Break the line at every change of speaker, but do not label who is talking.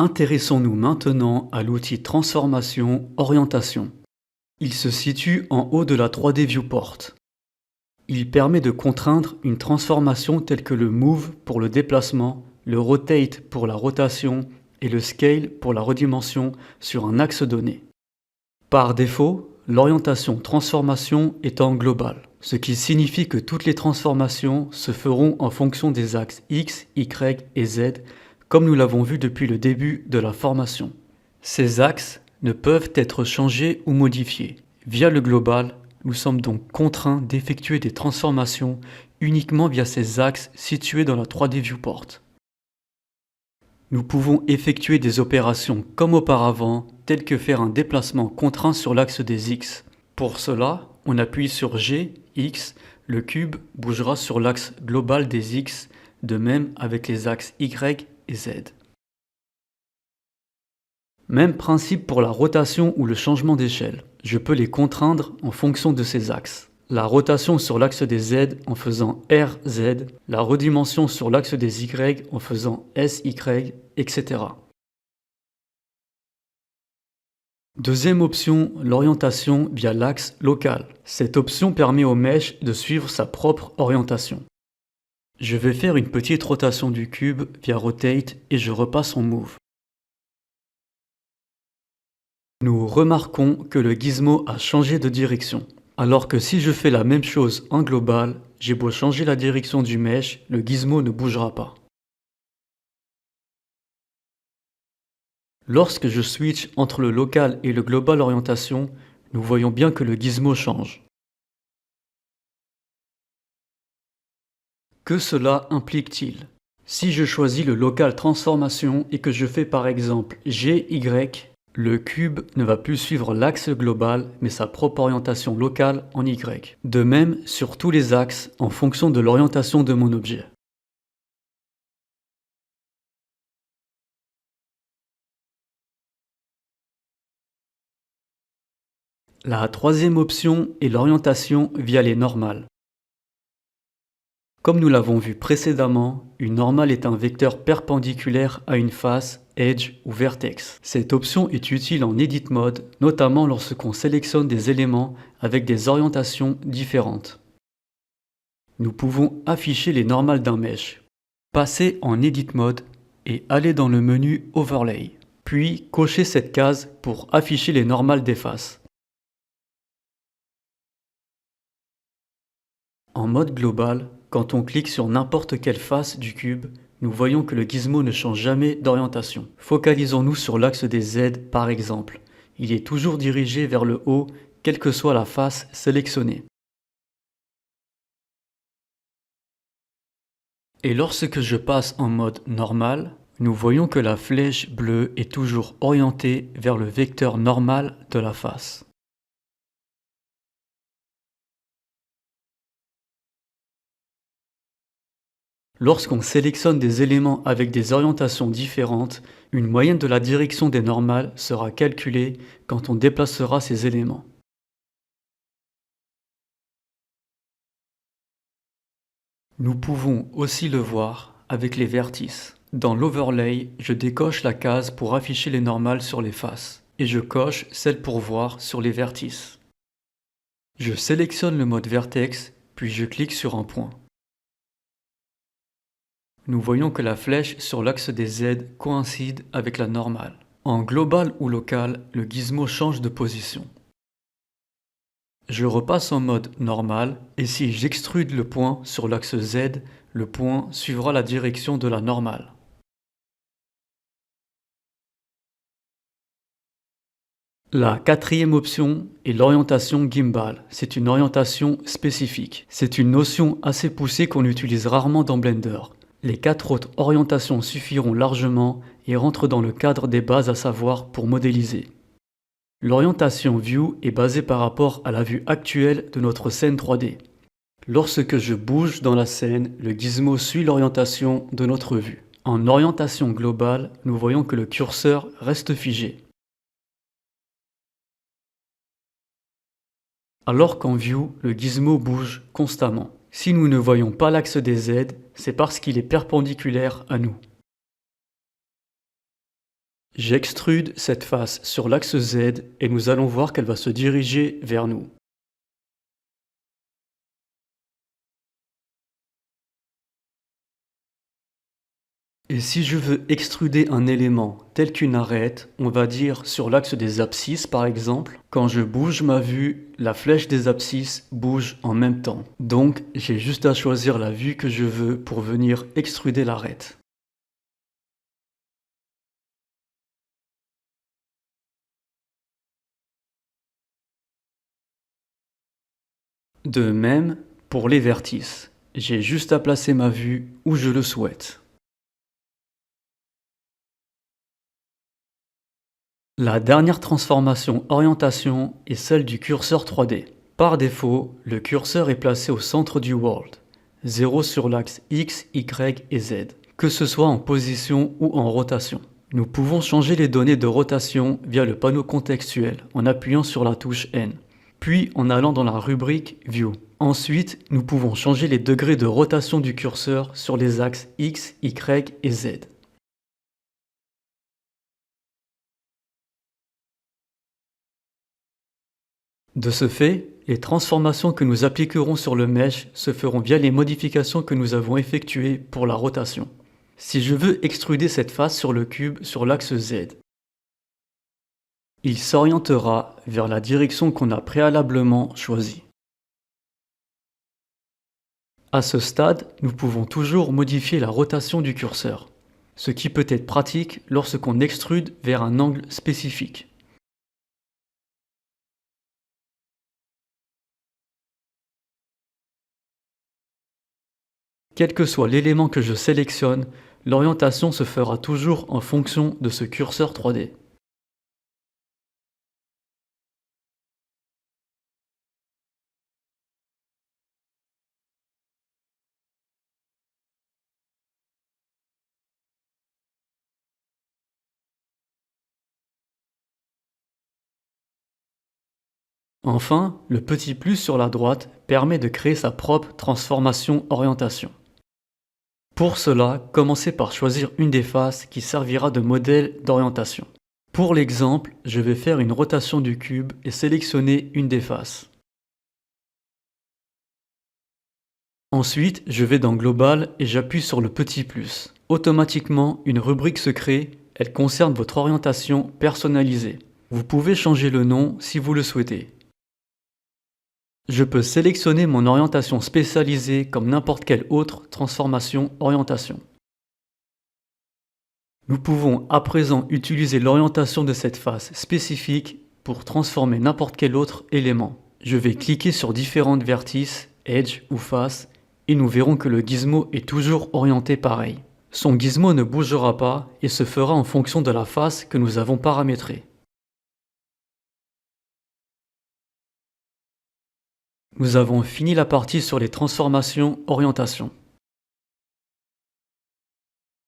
Intéressons-nous maintenant à l'outil Transformation Orientation. Il se situe en haut de la 3D Viewport. Il permet de contraindre une transformation telle que le Move pour le déplacement, le Rotate pour la rotation et le Scale pour la redimension sur un axe donné. Par défaut, l'orientation transformation est en global, ce qui signifie que toutes les transformations se feront en fonction des axes X, Y et Z, comme nous l'avons vu depuis le début de la formation. Ces axes ne peuvent être changés ou modifiés. Via le global, nous sommes donc contraints d'effectuer des transformations uniquement via ces axes situés dans la 3D Viewport. Nous pouvons effectuer des opérations comme auparavant, telles que faire un déplacement contraint sur l'axe des X. Pour cela, on appuie sur G, X, le cube bougera sur l'axe global des X, de même avec les axes Y et Z. Même principe pour la rotation ou le changement d'échelle. Je peux les contraindre en fonction de ces axes. La rotation sur l'axe des Z en faisant RZ, la redimension sur l'axe des Y en faisant SY, etc. Deuxième option, l'orientation via l'axe local. Cette option permet au mesh de suivre sa propre orientation. Je vais faire une petite rotation du cube via Rotate et je repasse en Move. Nous remarquons que le gizmo a changé de direction. Alors que si je fais la même chose en global, j'ai beau changer la direction du mesh, le gizmo ne bougera pas. Lorsque je switch entre le local et le global orientation, nous voyons bien que le gizmo change. Que cela implique-t-il? Si je choisis le local transformation et que je fais par exemple GY, le cube ne va plus suivre l'axe global mais sa propre orientation locale en Y. De même sur tous les axes en fonction de l'orientation de mon objet. La troisième option est l'orientation via les normales. Comme nous l'avons vu précédemment, une normale est un vecteur perpendiculaire à une face, edge ou vertex. Cette option est utile en Edit Mode, notamment lorsqu'on sélectionne des éléments avec des orientations différentes. Nous pouvons afficher les normales d'un mesh. Passer en Edit Mode et aller dans le menu Overlay. Puis cocher cette case pour afficher les normales des faces. En mode global, quand on clique sur n'importe quelle face du cube, nous voyons que le gizmo ne change jamais d'orientation. Focalisons-nous sur l'axe des Z par exemple. Il est toujours dirigé vers le haut, quelle que soit la face sélectionnée. Et lorsque je passe en mode normal, nous voyons que la flèche bleue est toujours orientée vers le vecteur normal de la face. Lorsqu'on sélectionne des éléments avec des orientations différentes, une moyenne de la direction des normales sera calculée quand on déplacera ces éléments. Nous pouvons aussi le voir avec les vertices. Dans l'overlay, je décoche la case pour afficher les normales sur les faces et je coche celle pour voir sur les vertices. Je sélectionne le mode vertex, puis je clique sur un point. Nous voyons que la flèche sur l'axe des Z coïncide avec la normale. En global ou local, le gizmo change de position. Je repasse en mode normal et si j'extrude le point sur l'axe Z, le point suivra la direction de la normale. La quatrième option est l'orientation gimbal. C'est une orientation spécifique. C'est une notion assez poussée qu'on utilise rarement dans Blender. Les 4 autres orientations suffiront largement et rentrent dans le cadre des bases à savoir pour modéliser. L'orientation View est basée par rapport à la vue actuelle de notre scène 3D. Lorsque je bouge dans la scène, le gizmo suit l'orientation de notre vue. En orientation globale, nous voyons que le curseur reste figé. Alors qu'en View, le gizmo bouge constamment. Si nous ne voyons pas l'axe des Z, c'est parce qu'il est perpendiculaire à nous. J'extrude cette face sur l'axe Z et nous allons voir qu'elle va se diriger vers nous. Et si je veux extruder un élément tel qu'une arête, on va dire sur l'axe des abscisses par exemple, quand je bouge ma vue, la flèche des abscisses bouge en même temps. Donc j'ai juste à choisir la vue que je veux pour venir extruder l'arête. De même, pour les vertices, j'ai juste à placer ma vue où je le souhaite. La dernière transformation orientation est celle du curseur 3D. Par défaut, le curseur est placé au centre du world, 0 sur l'axe X, Y et Z, que ce soit en position ou en rotation. Nous pouvons changer les données de rotation via le panneau contextuel en appuyant sur la touche N, puis en allant dans la rubrique View. Ensuite, nous pouvons changer les degrés de rotation du curseur sur les axes X, Y et Z. De ce fait, les transformations que nous appliquerons sur le mesh se feront via les modifications que nous avons effectuées pour la rotation. Si je veux extruder cette face sur le cube sur l'axe Z, il s'orientera vers la direction qu'on a préalablement choisie. À ce stade, nous pouvons toujours modifier la rotation du curseur, ce qui peut être pratique lorsqu'on extrude vers un angle spécifique. Quel que soit l'élément que je sélectionne, l'orientation se fera toujours en fonction de ce curseur 3D. Enfin, le petit plus sur la droite permet de créer sa propre transformation orientation. Pour cela, commencez par choisir une des faces qui servira de modèle d'orientation. Pour l'exemple, je vais faire une rotation du cube et sélectionner une des faces. Ensuite, je vais dans Global et j'appuie sur le petit plus. Automatiquement, une rubrique se crée, elle concerne votre orientation personnalisée. Vous pouvez changer le nom si vous le souhaitez. Je peux sélectionner mon orientation spécialisée comme n'importe quelle autre transformation orientation. Nous pouvons à présent utiliser l'orientation de cette face spécifique pour transformer n'importe quel autre élément. Je vais cliquer sur différentes vertices, edge ou faces et nous verrons que le gizmo est toujours orienté pareil. Son gizmo ne bougera pas et se fera en fonction de la face que nous avons paramétrée. Nous avons fini la partie sur les transformations orientation.